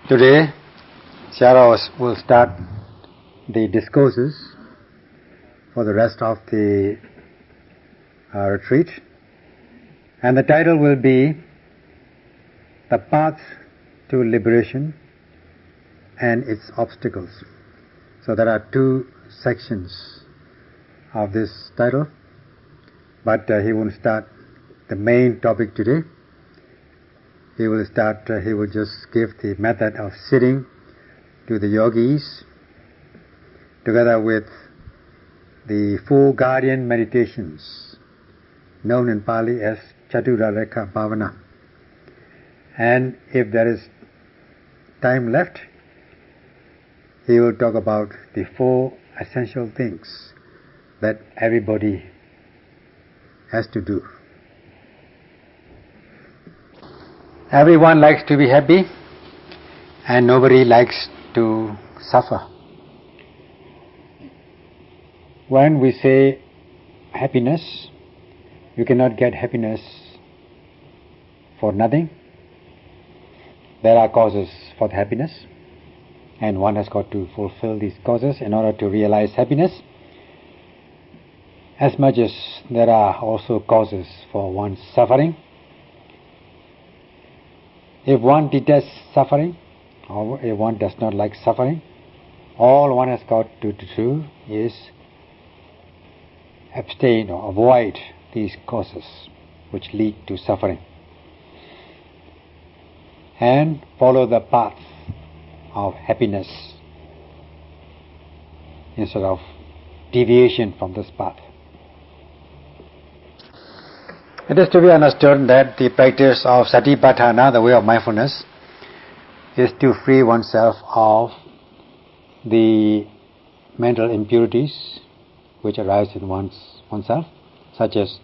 Today, Shara will start the discourses for the rest of the retreat, and the title will be The Path to Liberation and Its Obstacles. So there are two sections of this title, but he won't start the main topic today. He will just give the method of sitting to the yogis, together with the four guardian meditations, known in Pali as Chaturareka Bhavana. And if there is time left, he will talk about the four essential things that everybody has to do. Everyone likes to be happy, and nobody likes to suffer. When we say happiness, you cannot get happiness for nothing. There are causes for the happiness, and one has got to fulfill these causes in order to realize happiness, as much as there are also causes for one's suffering. If one detests suffering, or if one does not like suffering, all one has got to do is abstain or avoid these causes which lead to suffering, and follow the path of happiness instead of deviation from this path. It is to be understood that the practice of Satipatthana, the way of mindfulness, is to free oneself of the mental impurities which arise in oneself, such as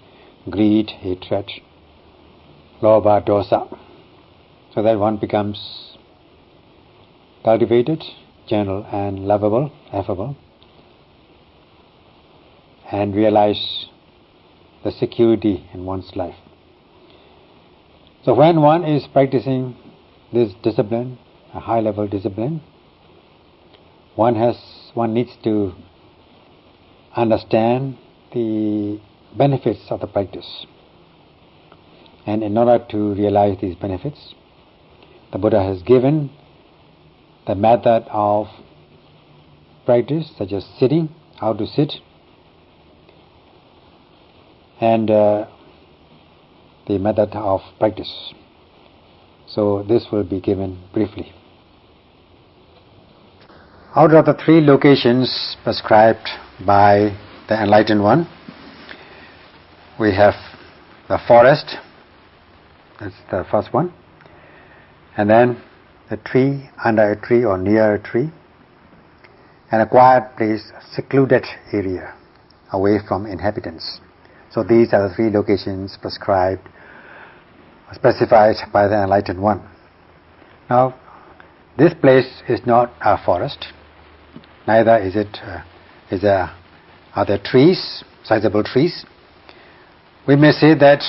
greed, hatred, lobha, dosa, so that one becomes cultivated, gentle and lovable, affable, and realize the security in one's life. So when one is practicing this discipline, a high level discipline, one needs to understand the benefits of the practice. And in order to realize these benefits, the Buddha has given the method of practice, such as sitting, how to sit, and the method of practice. So this will be given briefly. Out of the three locations prescribed by the Enlightened One, we have the forest, that's the first one, and then the tree, under a tree or near a tree, and a quiet place, secluded area, away from inhabitants. So these are the three locations specified by the Enlightened One. Now, this place is not a forest, neither are there trees, sizable trees. We may say that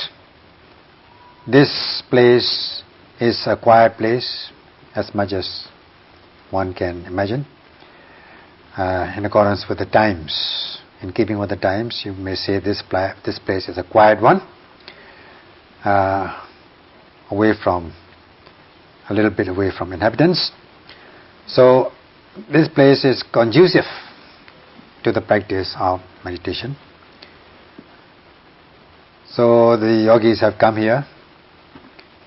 this place is a quiet place, as much as one can imagine, in accordance with the times. In keeping with the times, you may say this place is a quiet one, a little bit away from inhabitants. So this place is conducive to the practice of meditation. So the yogis have come here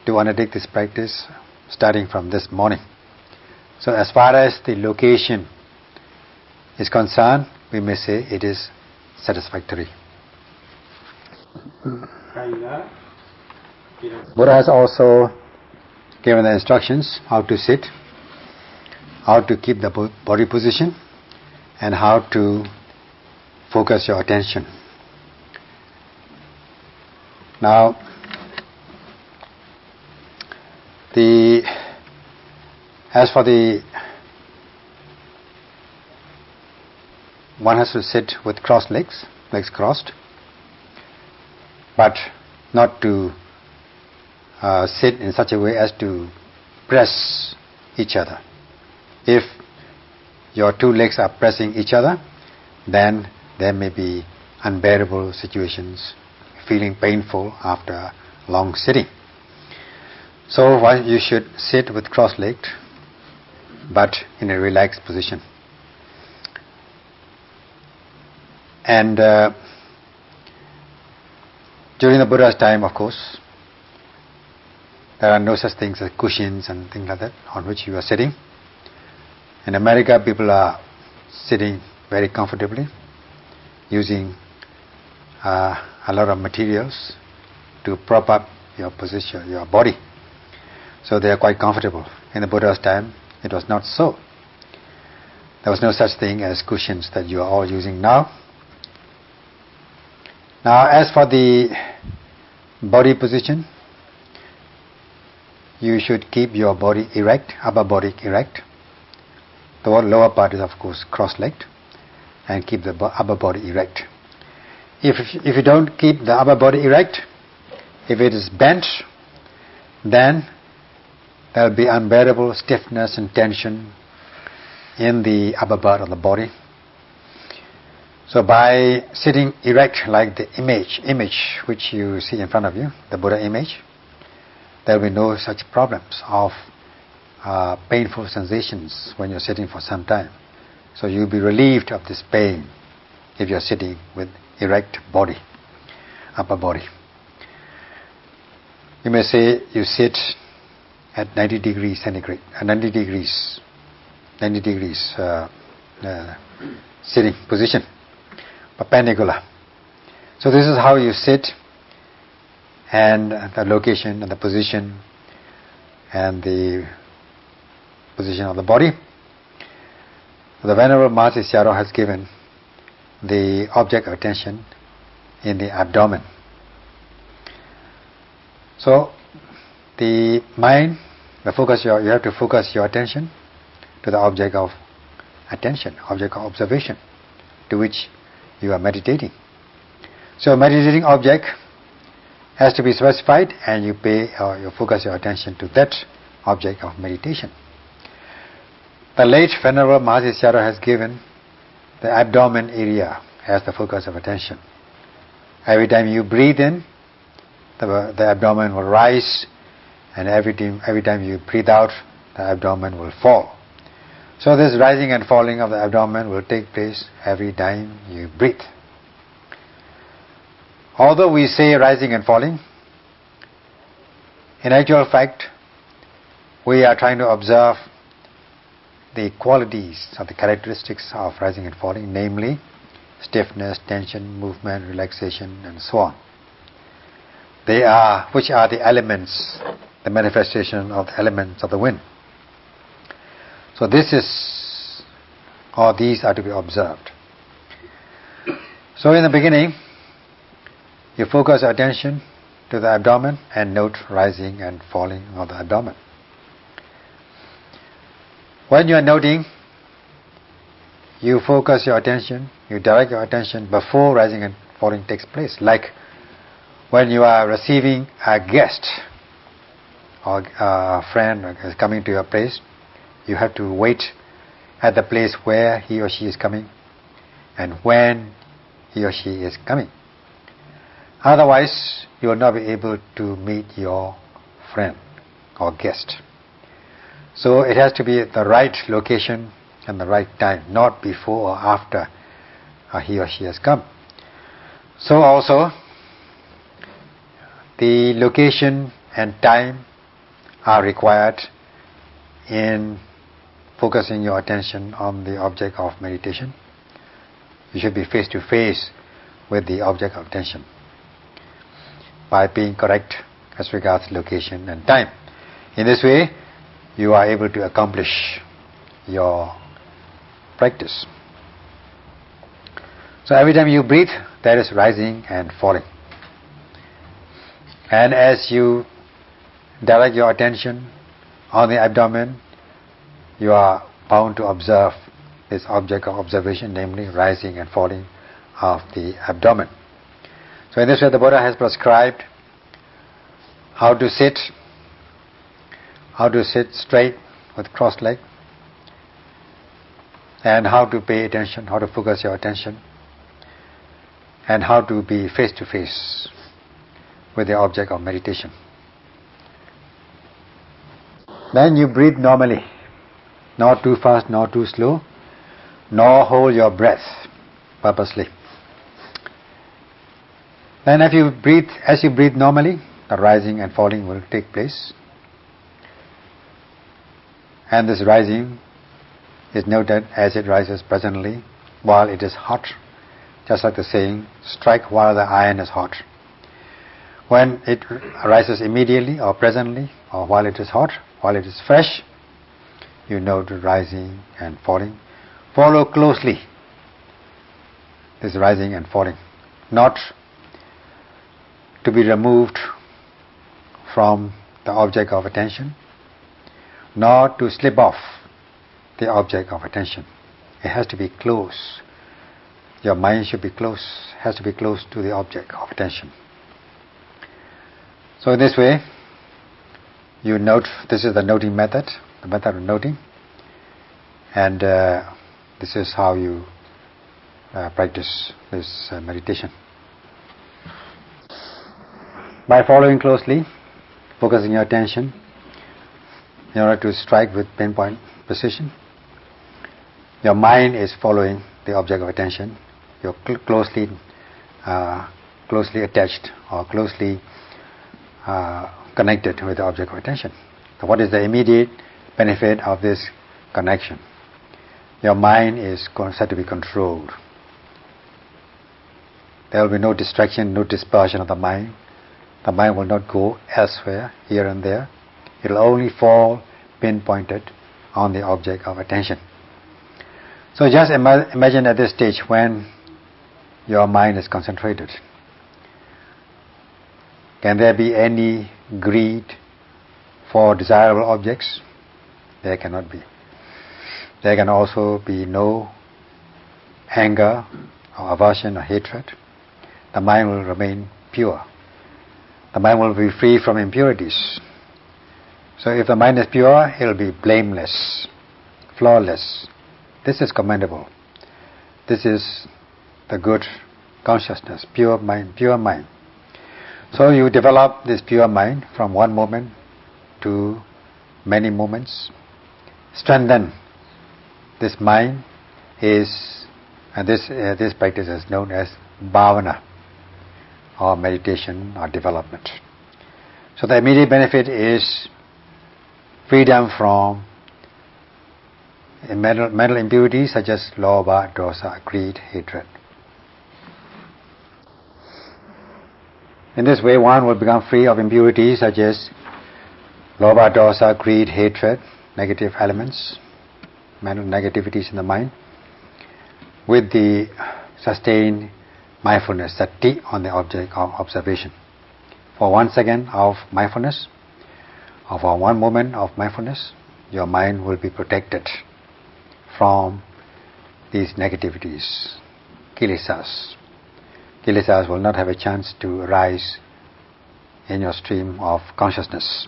to undertake this practice starting from this morning. So as far as the location is concerned, we may say it is satisfactory. Buddha has also given the instructions how to sit, how to keep the body position, and how to focus your attention. Now, one has to sit with crossed legs crossed, but not to sit in such a way as to press each other. If your two legs are pressing each other, then there may be unbearable situations, feeling painful after long sitting. So you should sit with cross-legged, but in a relaxed position. And during the Buddha's time, of course, there are no such things as cushions and things like that on which you are sitting. In America, people are sitting very comfortably, using a lot of materials to prop up your position, your body. So they are quite comfortable. In the Buddha's time, it was not so. There was no such thing as cushions that you are all using now. Now, as for the body position, you should keep your body erect, upper body erect. The lower part is, of course, cross-legged, and keep the upper body erect. If you don't keep the upper body erect, if it is bent, then there will be unbearable stiffness and tension in the upper part of the body. So by sitting erect like the image which you see in front of you, the Buddha image, there will be no such problems of painful sensations when you're sitting for some time. So you'll be relieved of this pain if you're sitting with erect body, upper body. You may say you sit at 90 degrees centigrade, 90 degrees sitting position, perpendicular. So this is how you sit, and the location and the position and the position of the body. The Venerable Master Sayadaw has given the object of attention in the abdomen. So the mind, you have to focus your attention to the object of attention, object of observation, to which you are meditating. So a meditating object has to be specified, and you focus your attention to that object of meditation. The late Venerable Master Sayadaw has given the abdomen area as the focus of attention. Every time you breathe in, the abdomen will rise, and every time you breathe out, the abdomen will fall. So this rising and falling of the abdomen will take place every time you breathe. Although we say rising and falling, in actual fact, we are trying to observe the qualities or the characteristics of rising and falling, namely stiffness, tension, movement, relaxation, and so on. Which are the elements, the manifestation of the elements of the wind. So these are to be observed. So in the beginning, you focus your attention to the abdomen and note rising and falling of the abdomen. When you are noting, you focus your attention, you direct your attention before rising and falling takes place. Like when you are receiving a guest or a friend is coming to your place, you have to wait at the place where he or she is coming and when he or she is coming. Otherwise, you will not be able to meet your friend or guest. So it has to be at the right location and the right time, not before or after he or she has come. So also, the location and time are required in focusing your attention on the object of meditation. You should be face to face with the object of attention by being correct as regards location and time. In this way, you are able to accomplish your practice. So every time you breathe, there is rising and falling. And as you direct your attention on the abdomen, you are bound to observe this object of observation, namely rising and falling of the abdomen. So in this way, the Buddha has prescribed how to sit straight, with crossed leg, and how to pay attention, how to focus your attention, and how to be face to face with the object of meditation. Then you breathe normally, not too fast, not too slow, nor hold your breath purposely. Then as you breathe normally, the rising and falling will take place. And this rising is noted as it rises presently while it is hot, just like the saying, strike while the iron is hot. When it rises immediately or presently or while it is hot, while it is fresh, you know the rising and falling. Follow closely this rising and falling, not to be removed from the object of attention, nor to slip off the object of attention. It has to be close. Your mind should be close, has to be close to the object of attention. So in this way, you note, this is the noting method, the method of noting, and this is how you practice this meditation. By following closely, focusing your attention in order to strike with pinpoint precision, your mind is following the object of attention. You're closely attached or closely connected with the object of attention. So what is the immediate benefit of this connection? Your mind is said to be controlled. There will be no distraction, no dispersion of the mind. The mind will not go elsewhere, here and there. It will only fall pinpointed on the object of attention. So just imagine at this stage when your mind is concentrated. Can there be any greed for desirable objects? There cannot be. There can also be no anger or aversion or hatred. The mind will remain pure. The mind will be free from impurities. So if the mind is pure, it will be blameless, flawless. This is commendable. This is the good consciousness, pure mind, pure mind. So you develop this pure mind from one moment to many moments. Strengthen this mind and this practice is known as bhavana, or meditation or development. So the immediate benefit is freedom from mental impurities such as lobha, dosa, greed, hatred. In this way, one will become free of impurities such as lobha, dosa, greed, hatred, negative elements, mental negativities in the mind, with the sustained mindfulness, sati, on the object of observation. For 1 second of mindfulness, or for 1 moment of mindfulness, your mind will be protected from these negativities, kilesas. Kilesas will not have a chance to arise in your stream of consciousness.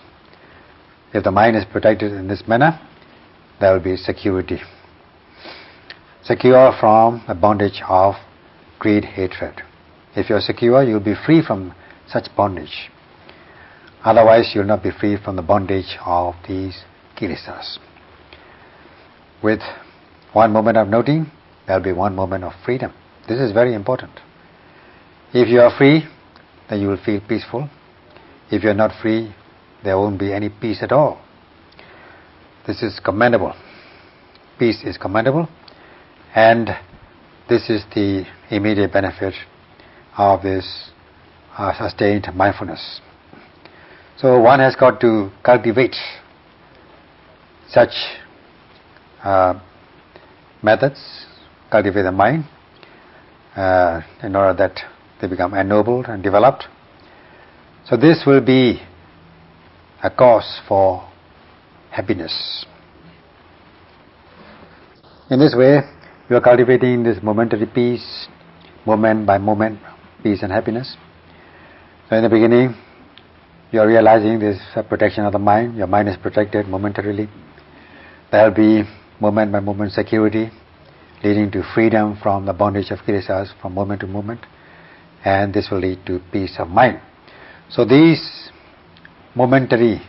If the mind is protected in this manner, there will be security. Secure from the bondage of greed, hatred. If you are secure, you will be free from such bondage. Otherwise, you will not be free from the bondage of these kilesas. With 1 moment of noting, there will be 1 moment of freedom. This is very important. If you are free, then you will feel peaceful. If you are not free, there won't be any peace at all. This is commendable. Peace is commendable, and this is the immediate benefit of this sustained mindfulness. So one has got to cultivate such methods, cultivate the mind in order that they become ennobled and developed. So this will be a cause for happiness. In this way, you are cultivating this momentary peace, moment by moment, peace and happiness. So in the beginning, you are realizing this protection of the mind. Your mind is protected momentarily. There will be moment by moment security, leading to freedom from the bondage of kilesas from moment to moment, and this will lead to peace of mind. So these momentary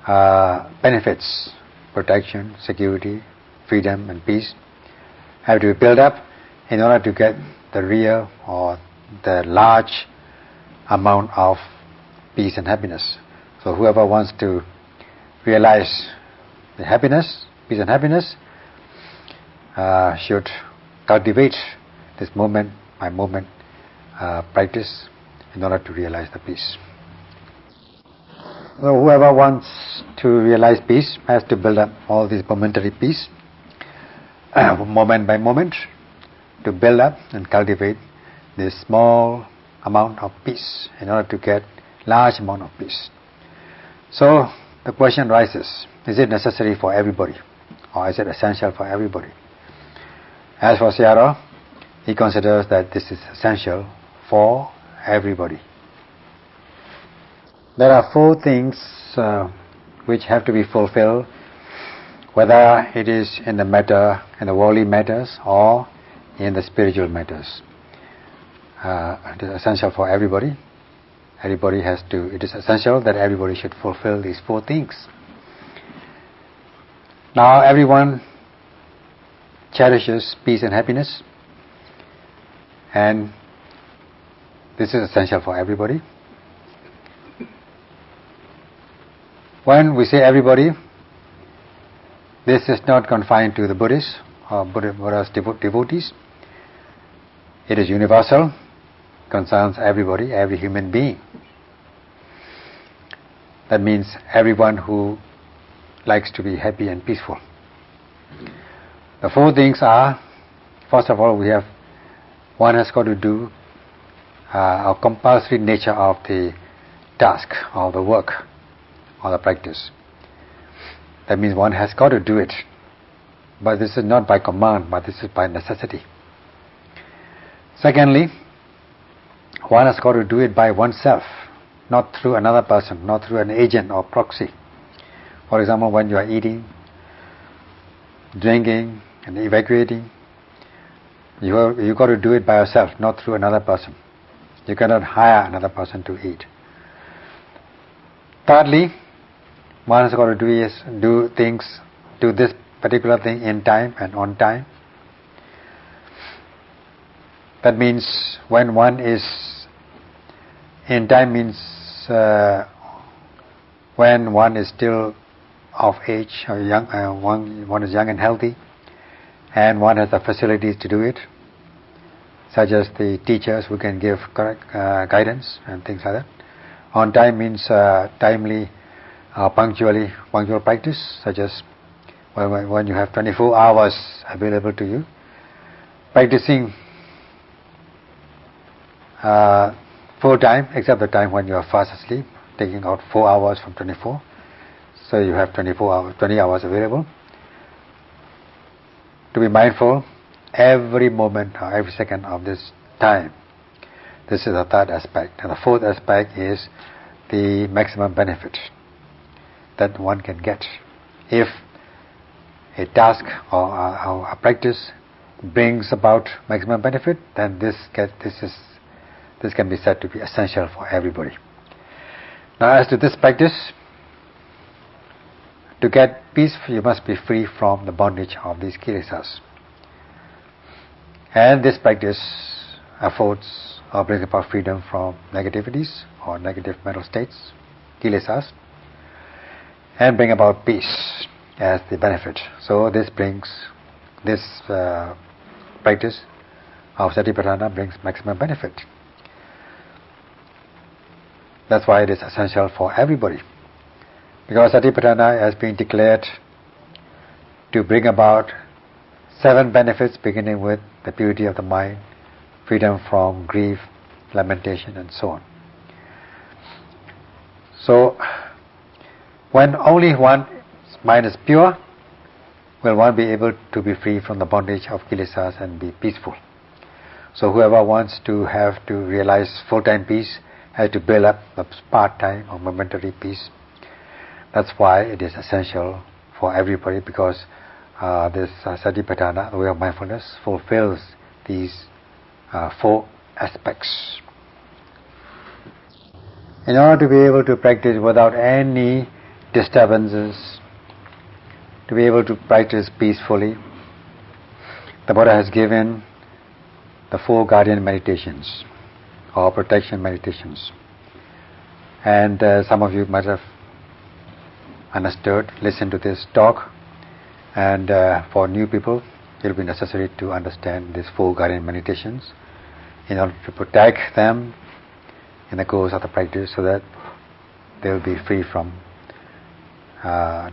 benefits, protection, security, freedom and peace, have to be built up in order to get the real or the large amount of peace and happiness. So whoever wants to realize the happiness, peace and happiness, should cultivate this moment by moment practice in order to realize the peace. So whoever wants to realize peace has to build up all this momentary peace, moment by moment, to build up and cultivate this small amount of peace in order to get large amount of peace. So the question rises, is it necessary for everybody, or is it essential for everybody? As for Sayadaw, he considers that this is essential for everybody. There are 4 things which have to be fulfilled, whether it is in the worldly matters or in the spiritual matters. It is essential for everybody. It is essential that everybody should fulfill these 4 things. Now everyone cherishes peace and happiness, and this is essential for everybody. When we say everybody, this is not confined to the Buddhists or Buddha's devotees. It is universal, concerns everybody, every human being. That means everyone who likes to be happy and peaceful. The 4 things are, first of all, one has got to do a compulsory nature of the task, or the work, or the practice. That means one has got to do it. But this is not by command, but this is by necessity. Secondly, one has got to do it by oneself, not through another person, not through an agent or proxy. For example, when you are eating, drinking and evacuating, you got to do it by yourself, not through another person. You cannot hire another person to eat. Thirdly, one has got to do this particular thing in time and on time. That means when one is in time means when one is still of age or young, one is young and healthy, and one has the facilities to do it, such as the teachers who can give correct guidance and things like that. On time means timely, punctual practice, such as when you have 24 hours available to you. Practicing full time, except the time when you are fast asleep, taking out 4 hours from 24. So you have 20 hours available. To be mindful every moment or every second of this time. This is the 3rd aspect. And the 4th aspect is the maximum benefit that one can get. If a task or a practice brings about maximum benefit, then this can be said to be essential for everybody. Now as to this practice, to get peace, you must be free from the bondage of these kilesas. And this practice affords or brings about freedom from negativities or negative mental states, kilesas, and bring about peace as the benefit. So this practice of Satipatthana brings maximum benefit. That's why it is essential for everybody. Because Satipatthana has been declared to bring about 7 benefits, beginning with the purity of the mind, freedom from grief, lamentation, and so on. So, when only one's mind is pure, will one be able to be free from the bondage of kilesas and be peaceful. So whoever wants to realize full-time peace has to build up the part-time or momentary peace. That's why it is essential for everybody, because this Satipatthana, the way of mindfulness, fulfills these 4 aspects. In order to be able to practice without any disturbances, to be able to practice peacefully, the Buddha has given the 4 guardian meditations or protection meditations. And some of you might have understood, listened to this talk, and for new people it will be necessary to understand these 4 guardian meditations in order to protect them in the course of the practice, so that they will be free from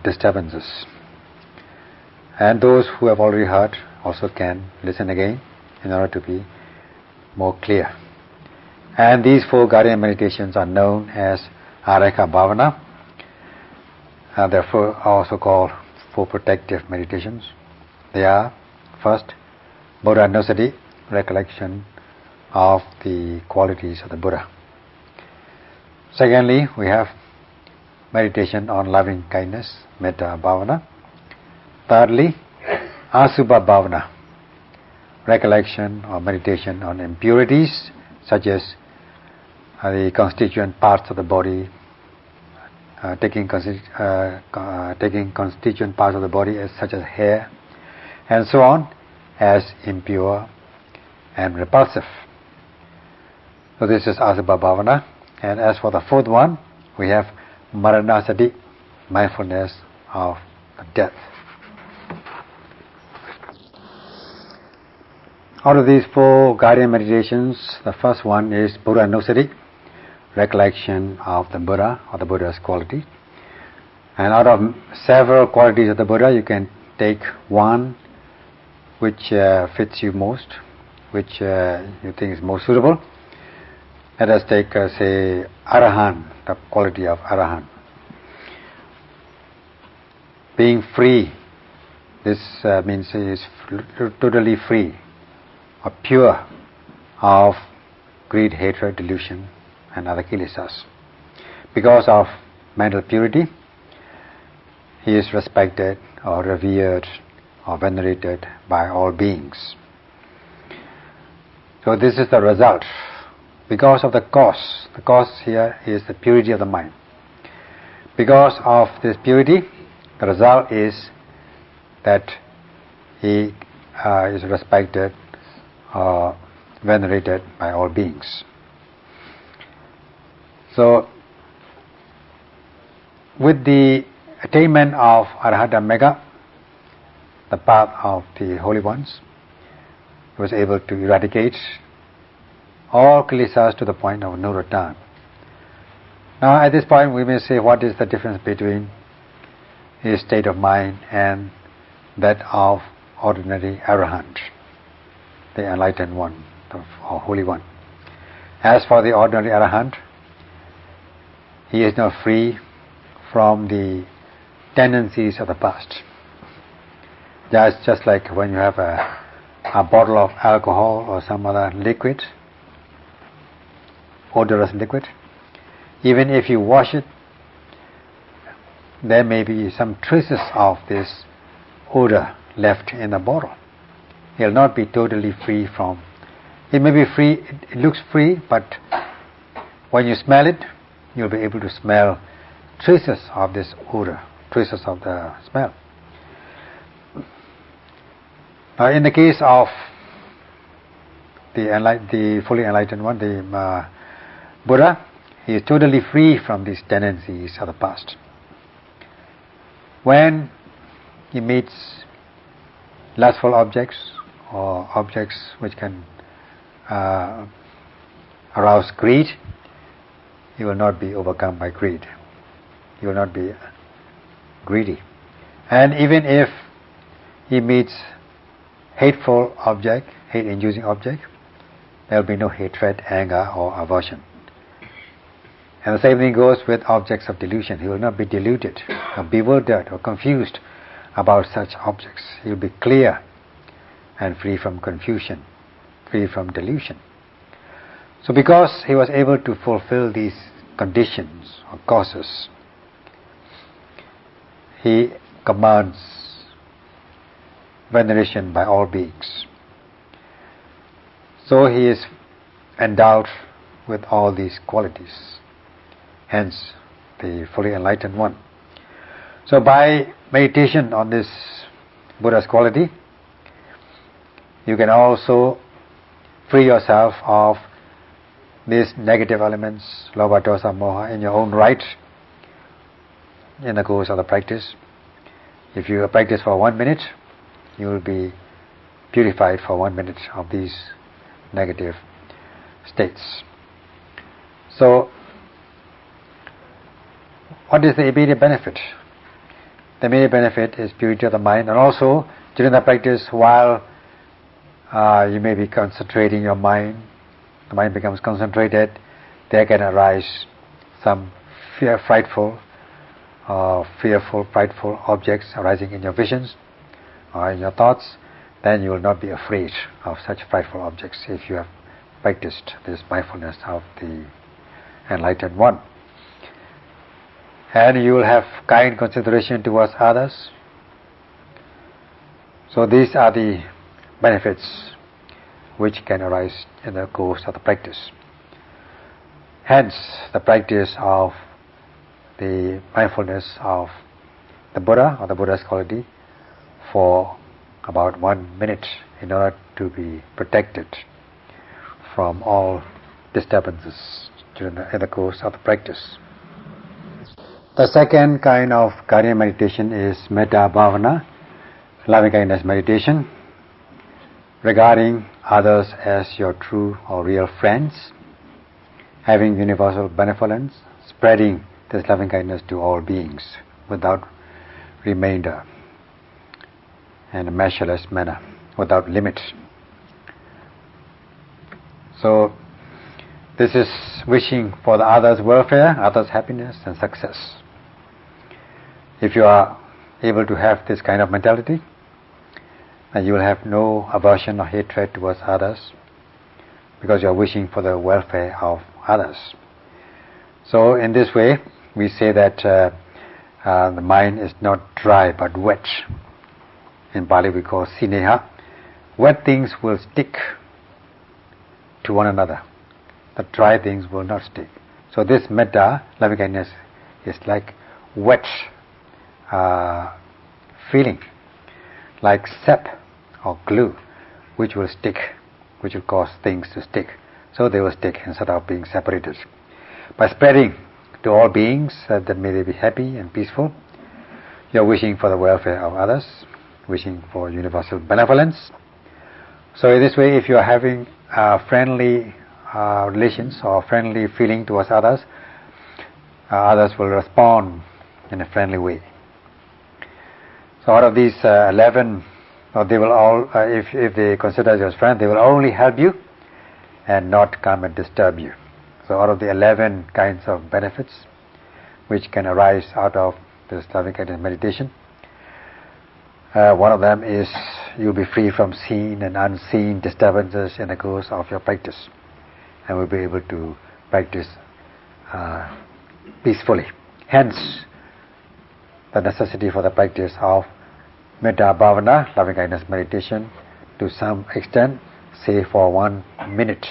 disturbances. And those who have already heard also can listen again in order to be more clear. And these 4 guardian meditations are known as Arekha Bhavana. Therefore also called 4 protective meditations. They are: first, Buddha-nusati, recollection of the qualities of the Buddha. Secondly, we have meditation on loving kindness, Metta Bhavana. Thirdly, Asubha Bhavana, recollection or meditation on impurities, such as the constituent parts of the body, taking constituent parts of the body as such as hair, and so on, as impure and repulsive. So this is Asubha Bhavana. And as for the 4th one, we have Maranasati, mindfulness of death. Out of these 4 guardian meditations, the first one is Buddha-nusati, recollection of the Buddha or the Buddha's quality. And out of several qualities of the Buddha, you can take one which fits you most, which you think is most suitable. Let us take, say, Arahant, the quality of Arahant. Being free, this means he is totally free or pure of greed, hatred, delusion and other kilesas. Because of mental purity, he is respected or revered or venerated by all beings. So this is the result. Because of the cause here is the purity of the mind. Because of this purity, the result is that he is respected or venerated by all beings. So, with the attainment of Arahata Megha, the path of the holy ones, he was able to eradicate all kilesas to the point of no return. Now at this point we may say, what is the difference between his state of mind and that of ordinary Arahant, the enlightened one, or holy one? As for the ordinary Arahant, he is now free from the tendencies of the past. Just like when you have a bottle of alcohol or some other liquid, odorous liquid, even if you wash it, there may be some traces of this odor left in the bottle. It will not be totally free from. It may be free, it looks free, but when you smell it, you'll be able to smell traces of this odor, traces of the smell. Now in the case of the fully enlightened one, the Buddha, he is totally free from these tendencies of the past. When he meets lustful objects or objects which can arouse greed, he will not be overcome by greed. He will not be greedy. And even if he meets hateful object, hate-inducing object, there will be no hatred, anger or aversion. And the same thing goes with objects of delusion. He will not be deluded or bewildered or confused about such objects. He will be clear and free from confusion, free from delusion. So because he was able to fulfill these conditions or causes, he commands veneration by all beings. So he is endowed with all these qualities, hence the fully enlightened one. So by meditation on this Buddha's quality, you can also free yourself of these negative elements, lobha, dosa, moha, in your own right in the course of the practice. If you practice for 1 minute, you will be purified for 1 minute of these negative states. So, what is the immediate benefit? The immediate benefit is purity of the mind, and also during the practice, while you may be concentrating your mind, the mind becomes concentrated, there can arise some frightful, objects arising in your visions or in your thoughts. Then you will not be afraid of such frightful objects if you have practiced this mindfulness of the enlightened one. And you will have kind consideration towards others. So these are the benefits which can arise in the course of the practice. Hence, the practice of the mindfulness of the Buddha or the Buddha's quality for about 1 minute in order to be protected from all disturbances in the course of the practice. The second kind of Karya meditation is Metta Bhavana, loving kindness meditation, regarding others as your true or real friends, having universal benevolence, spreading this loving kindness to all beings without remainder, in a measureless manner, without limit. So, this is wishing for the others' welfare, others' happiness and success. If you are able to have this kind of mentality, then you will have no aversion or hatred towards others, because you are wishing for the welfare of others. So in this way, we say that the mind is not dry but wet. In Pali we call sineha. Wet things will stick to one another. The dry things will not stick. So this metta, loving kindness, is like wet feeling, like sap or glue, which will stick, which will cause things to stick. So they will stick instead of being separated. By spreading to all beings that may they be happy and peaceful, you are wishing for the welfare of others, wishing for universal benevolence. So in this way, if you are having friendly relations or friendly feeling towards others, others will respond in a friendly way. So out of these 11, they will all, if they consider you as friends, they will only help you and not come and disturb you. So out of the 11 kinds of benefits which can arise out of this loving kindness meditation, one of them is you'll be free from seen and unseen disturbances in the course of your practice, and will be able to practice peacefully. Hence, the necessity for the practice of Metta Bhavana, loving kindness meditation, to some extent, say for 1 minute.